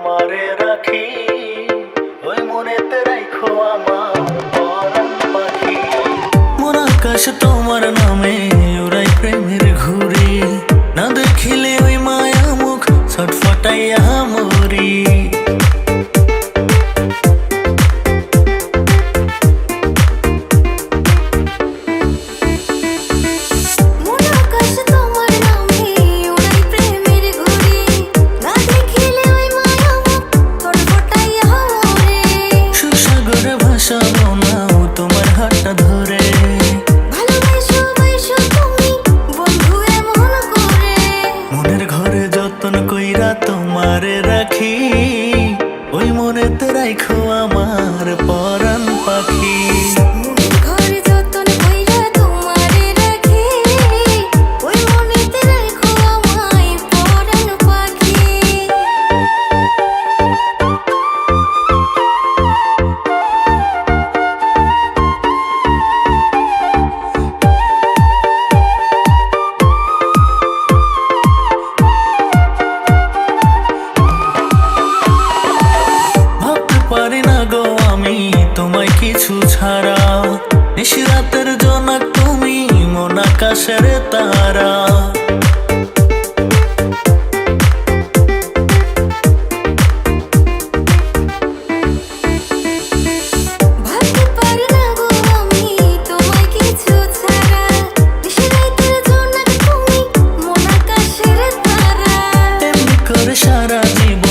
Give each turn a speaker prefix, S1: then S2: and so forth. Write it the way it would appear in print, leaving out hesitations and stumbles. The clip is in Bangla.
S1: তোমারে রাখি, ওই মনেতে রাখো আমার পরাণ পাখি। মন আকাশ তোমার নামে ওরাই প্রেমের ঘুরি, না দেখিলে ওই মায়া মুখ ছটফটাইয়া মরি। তোমার হাতটা ধরে মনের ঘরে যতন কইরা তোমারে রাখি, ওই মনেতে রাখো আমার পরাণ পাখি। পারি না গো আমি তোমায় কিছু ছাড়া, নিশিরাতের জোনাক তুমি মন আকাশের তারা। এমনি করে সারা জীবন